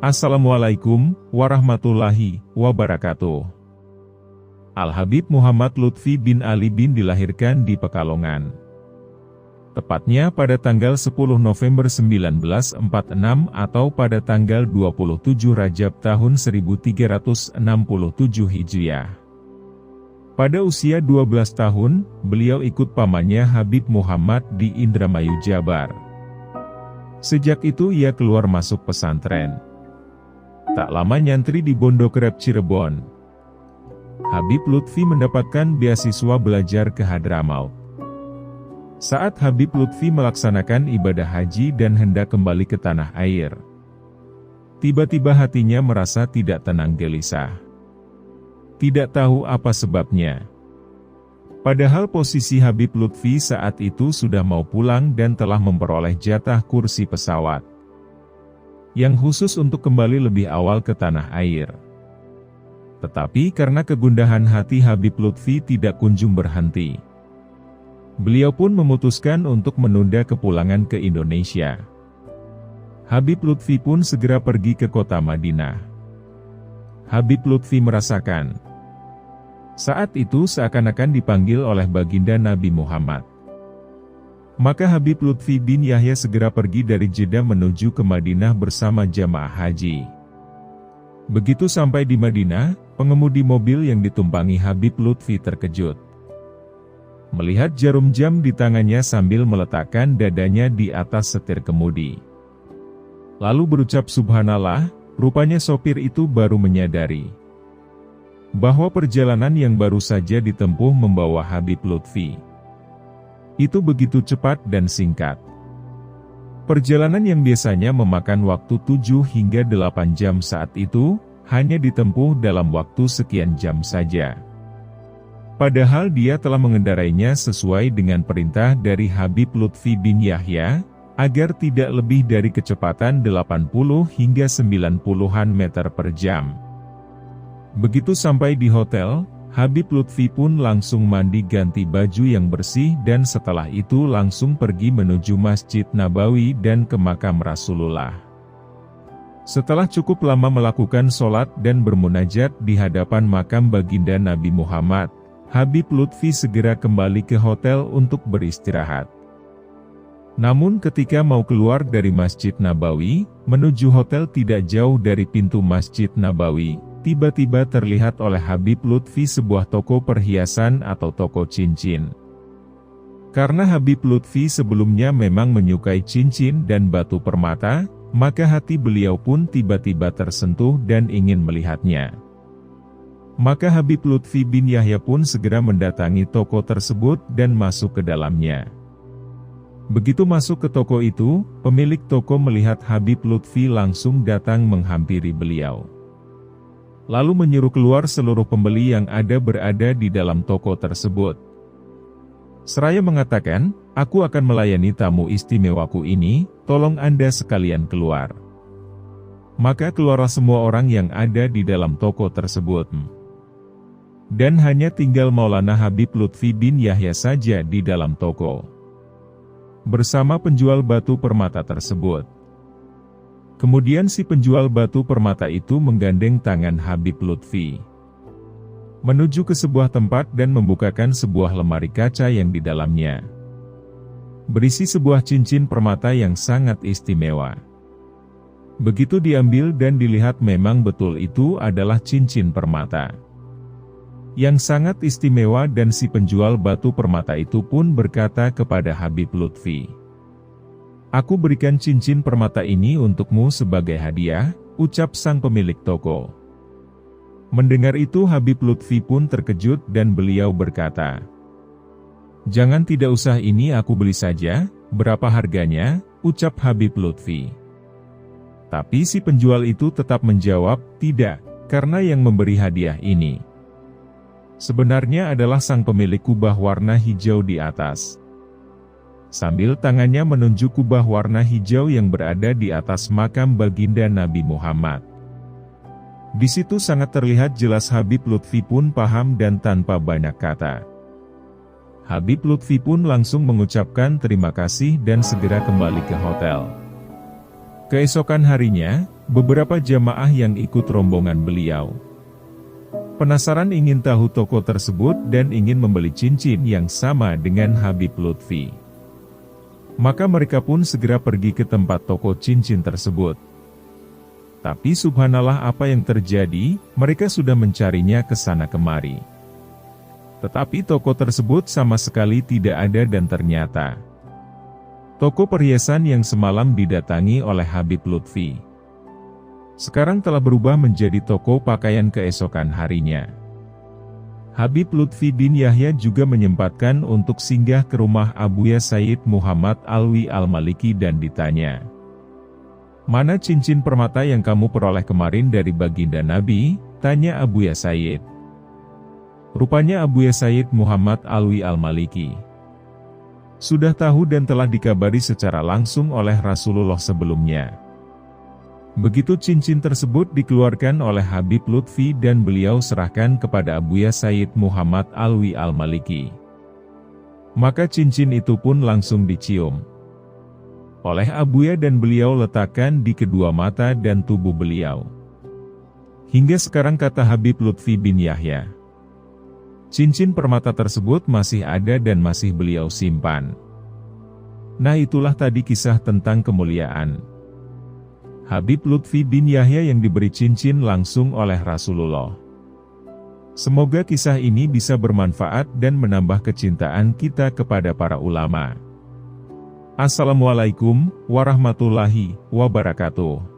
Assalamualaikum warahmatullahi wabarakatuh. Al-Habib Muhammad Lutfi bin Ali bin dilahirkan di Pekalongan. Tepatnya pada tanggal 10 November 1946 atau pada tanggal 27 Rajab tahun 1367 Hijriah. Pada usia 12 tahun, beliau ikut pamannya Habib Muhammad di Indramayu, Jabar. Sejak itu ia keluar masuk pesantren. Tak lama nyantri di Pondok Rep Cirebon. Habib Lutfi mendapatkan beasiswa belajar ke Hadramaut. Saat Habib Lutfi melaksanakan ibadah haji dan hendak kembali ke tanah air, tiba-tiba hatinya merasa tidak tenang gelisah. Tidak tahu apa sebabnya. Padahal posisi Habib Lutfi saat itu sudah mau pulang dan telah memperoleh jatah kursi pesawat yang khusus untuk kembali lebih awal ke tanah air. Tetapi karena kegundahan hati Habib Lutfi tidak kunjung berhenti. Beliau pun memutuskan untuk menunda kepulangan ke Indonesia. Habib Lutfi pun segera pergi ke kota Madinah. Habib Lutfi merasakan saat itu seakan-akan dipanggil oleh baginda Nabi Muhammad. Maka Habib Lutfi bin Yahya segera pergi dari Jeddah menuju ke Madinah bersama jamaah haji. Begitu sampai di Madinah, pengemudi mobil yang ditumpangi Habib Lutfi terkejut melihat jarum jam di tangannya sambil meletakkan dadanya di atas setir kemudi. Lalu berucap subhanallah, rupanya sopir itu baru menyadari bahwa perjalanan yang baru saja ditempuh membawa Habib Lutfi itu begitu cepat dan singkat. Perjalanan yang biasanya memakan waktu 7 hingga 8 jam saat itu, hanya ditempuh dalam waktu sekian jam saja. Padahal dia telah mengendarainya sesuai dengan perintah dari Habib Lutfi bin Yahya, agar tidak lebih dari kecepatan 80 hingga 90-an meter per jam. Begitu sampai di hotel, Habib Lutfi pun langsung mandi ganti baju yang bersih dan setelah itu langsung pergi menuju Masjid Nabawi dan ke makam Rasulullah. Setelah cukup lama melakukan sholat dan bermunajat di hadapan makam baginda Nabi Muhammad, Habib Lutfi segera kembali ke hotel untuk beristirahat. Namun ketika mau keluar dari Masjid Nabawi, menuju hotel tidak jauh dari pintu Masjid Nabawi, tiba-tiba terlihat oleh Habib Lutfi sebuah toko perhiasan atau toko cincin. Karena Habib Lutfi sebelumnya memang menyukai cincin dan batu permata, maka hati beliau pun tiba-tiba tersentuh dan ingin melihatnya. Maka Habib Lutfi bin Yahya pun segera mendatangi toko tersebut dan masuk ke dalamnya. Begitu masuk ke toko itu, pemilik toko melihat Habib Lutfi langsung datang menghampiri beliau. Lalu menyuruh keluar seluruh pembeli yang berada di dalam toko tersebut. Seraya mengatakan, aku akan melayani tamu istimewaku ini, tolong Anda sekalian keluar. Maka keluarlah semua orang yang ada di dalam toko tersebut. Dan hanya tinggal Maulana Habib Lutfi bin Yahya saja di dalam toko, bersama penjual batu permata tersebut. Kemudian si penjual batu permata itu menggandeng tangan Habib Lutfi menuju ke sebuah tempat dan membukakan sebuah lemari kaca yang di dalamnya berisi sebuah cincin permata yang sangat istimewa. Begitu diambil dan dilihat memang betul itu adalah cincin permata yang sangat istimewa dan si penjual batu permata itu pun berkata kepada Habib Lutfi, "Aku berikan cincin permata ini untukmu sebagai hadiah," ucap sang pemilik toko. Mendengar itu Habib Lutfi pun terkejut dan beliau berkata, "Jangan, tidak usah, ini aku beli saja, berapa harganya?" ucap Habib Lutfi. Tapi si penjual itu tetap menjawab, "Tidak, karena yang memberi hadiah ini sebenarnya adalah sang pemilik kubah warna hijau di atas." Sambil tangannya menunjuk kubah warna hijau yang berada di atas makam baginda Nabi Muhammad. Di situ sangat terlihat jelas Habib Lutfi pun paham dan tanpa banyak kata. Habib Lutfi pun langsung mengucapkan terima kasih dan segera kembali ke hotel. Keesokan harinya, beberapa jamaah yang ikut rombongan beliau penasaran ingin tahu toko tersebut dan ingin membeli cincin yang sama dengan Habib Lutfi. Maka mereka pun segera pergi ke tempat toko cincin tersebut. Tapi subhanallah, apa yang terjadi, mereka sudah mencarinya ke sana kemari. Tetapi toko tersebut sama sekali tidak ada dan ternyata toko perhiasan yang semalam didatangi oleh Habib Lutfi sekarang telah berubah menjadi toko pakaian keesokan harinya. Habib Lutfi bin Yahya juga menyempatkan untuk singgah ke rumah Abuya Sayyid Muhammad Alwi Al-Maliki dan ditanya, "Mana cincin permata yang kamu peroleh kemarin dari baginda Nabi?" tanya Abuya Sayyid. Rupanya Abuya Sayyid Muhammad Alwi Al-Maliki sudah tahu dan telah dikabari secara langsung oleh Rasulullah sebelumnya. Begitu cincin tersebut dikeluarkan oleh Habib Lutfi dan beliau serahkan kepada Abuya Sayyid Muhammad Alwi Al-Maliki, maka cincin itu pun langsung dicium oleh Abuya dan beliau letakkan di kedua mata dan tubuh beliau. Hingga sekarang, kata Habib Lutfi bin Yahya, cincin permata tersebut masih ada dan masih beliau simpan. Nah, itulah tadi kisah tentang kemuliaan Habib Lutfi bin Yahya yang diberi cincin langsung oleh Rasulullah. Semoga kisah ini bisa bermanfaat dan menambah kecintaan kita kepada para ulama. Assalamualaikum warahmatullahi wabarakatuh.